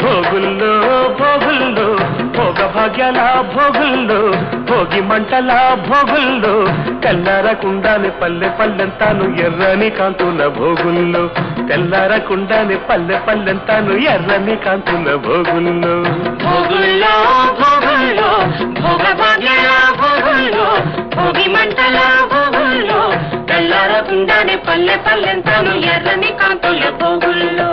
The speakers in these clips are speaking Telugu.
భోగుల్లో భోగుల్లో భోగ భాగ్యాల భోగుల్లో భోగి మంటల భోగుల్లో తెల్లారకుండానే పల్లె పల్లెంతాను ఎర్రని కాంతుల భోగుల్లో తెల్లారకుండానే పల్లె పల్లెంతాను ఎర్రని కాంతుల భోగుల్లో భోగుల్లో భోగుల్లో భోగ భాగ్యాల భోగుల్లో భోగి మంటల భోగుల్లో తెల్లారకుండానే పల్లె పల్లెంతాను ఎర్రని కాంతుల భోగుల్లో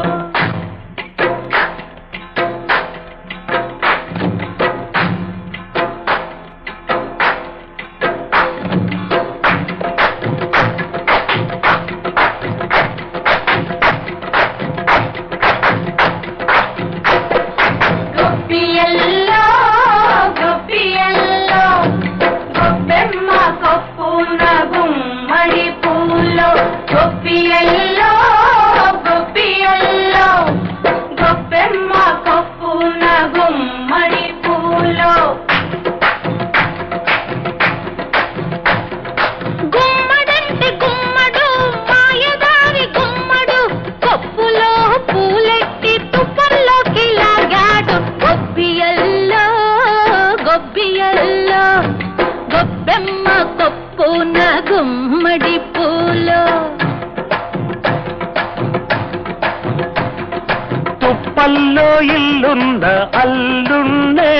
తుప్పల్లో ఇల్లున్న అల్లున్నే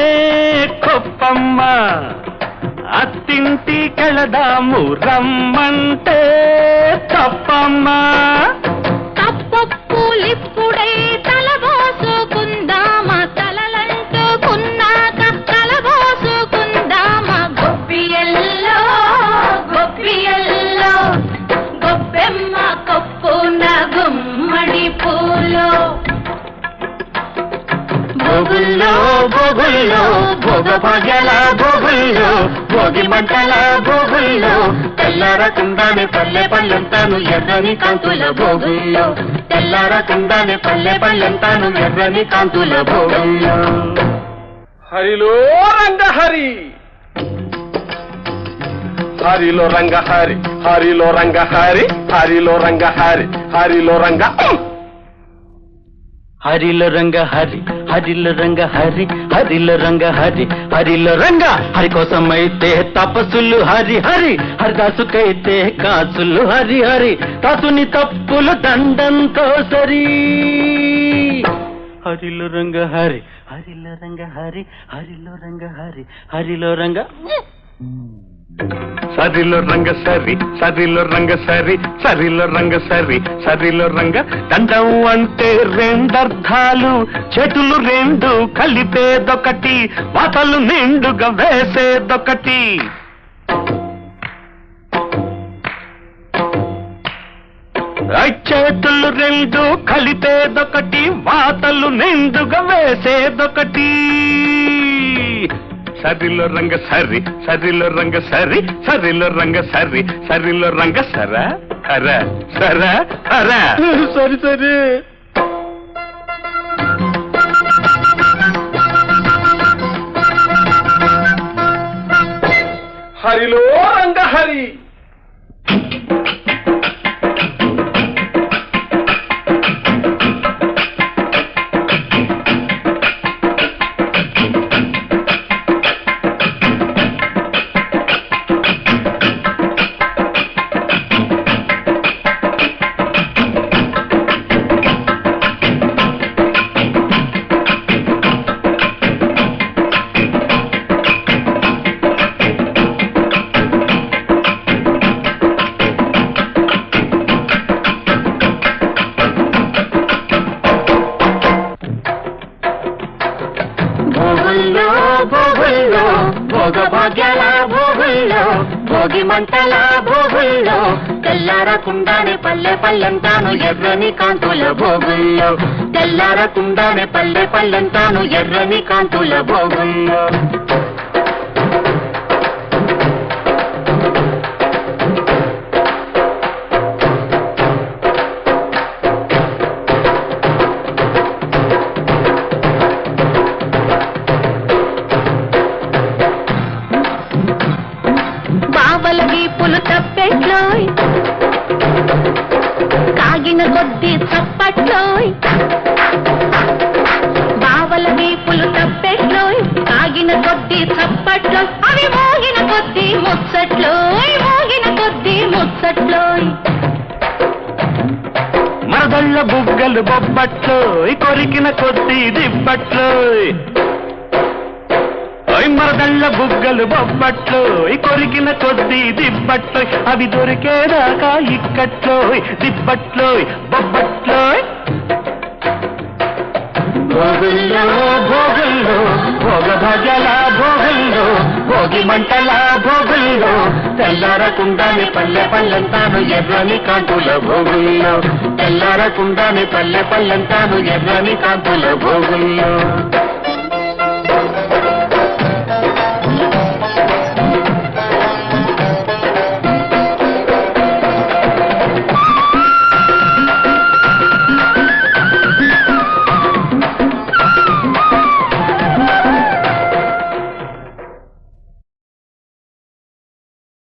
కొప్పమ్మ అత్తింటి కెళదాము రమ్మంటే తప్పమ్మ తప్పప్పులిప్పుడై తలబోసుకుందామా తలలంటుకున్నాక తలబోసుకుందామా గొప్పియల్లో గొప్పియల్లో గొప్పెమ్మ కొప్పున గుమ్మడి పూలో భోగుల్లో భోగుల్లో భోగ భాగ్యాల భోగుల్లో భోగి మంటల భోగుల్లో తెల్లారకుండానే పల్లె పల్లెంతాను ఎర్రని కాంతుల భోగుల్లో తెల్లారకుండానే పల్లె పల్లెంతాను ఎర్రని కాంతుల భోగుల్లో హరిలో రంగ హరి హరిలో రంగ హరి హరిలో రంగ హరి హరిలో రంగ హరి హరిలో రంగ హరిలో రంగ హరి హరిలో రంగ హరి హరిలో రంగ హరి హరిలో రంగ హరి కోసమైతే తపస్సులు హరి హరి హరిదాసుకైతే కాసులు హరి హరి తాసుని తప్పులు దండంతో సరి హరిలో రంగ హరి హరిలో రంగ హరి హరిలో రంగ హరి హరిలో రంగ సరిలో రంగ సరి సరిలో రంగ సరి సరిలో రంగ సరి సరిలో రంగ దండం అంటే రెండర్థాలు చేతులు రెండు కలిపేదొకటి వాతలు నిండుగా వేసేదొకటి చేతులు రెండు కలిపేదొకటి వాతలు నిండుగా వేసేదొకటి సరిలో రంగ సరి సరిలో రంగ సరి సరిలో రంగ సరి సరిలో రంగ సర హర సర హర సరి సరి హరిలో రంగ హరి భోగ భాగ్యాల భోగుల్లో భోగి మంటల భోగుల్లో తెల్లారకుండానే పల్లె పల్లెంతాను ఎర్రని కాంతుల భోగుల్లో తెల్లారకుండానే పల్లె పల్లెంతాను ఎర్రని కాంతుల భోగుల్లో చప్పట్లోయ్ కాగిన కొద్ది చప్పట్లోయ్ బావల వీపులు తప్పెట్లోయ్ కాగిన కొద్ది చప్పట్లోయ్ అవి మోగిన కొద్ది ముచ్చట్లోయ్ మోగిన కొద్ది ముచ్చట్లోయ్ మరదళ్ళ బుగ్గలు బొబ్బట్లోయ్ కొరికిన కొద్ది దిబ్బట్లోయ్ మరదళ్ళ బుగ్గలు బొబ్బట్లోయ్ కొరికిన కొద్ది దిబ్బట్లోయ్ అవి దొరికేదాకా ఇక్కట్లోయ్ దిబ్బట్లోయ్ బొబ్బట్లోయ్ భోగుల్లో భోగుల్లో భోగ భజల భోగుల్లో భోగి మంటల భోగుల్లో తెల్లారకుండానే పల్లె పల్లెంతాను ఎర్రని కాంతుల భోగుల్లో తెల్లారకుండానే పల్లె పల్లెంతాను ఎర్రని కాంతుల భోగుల్లో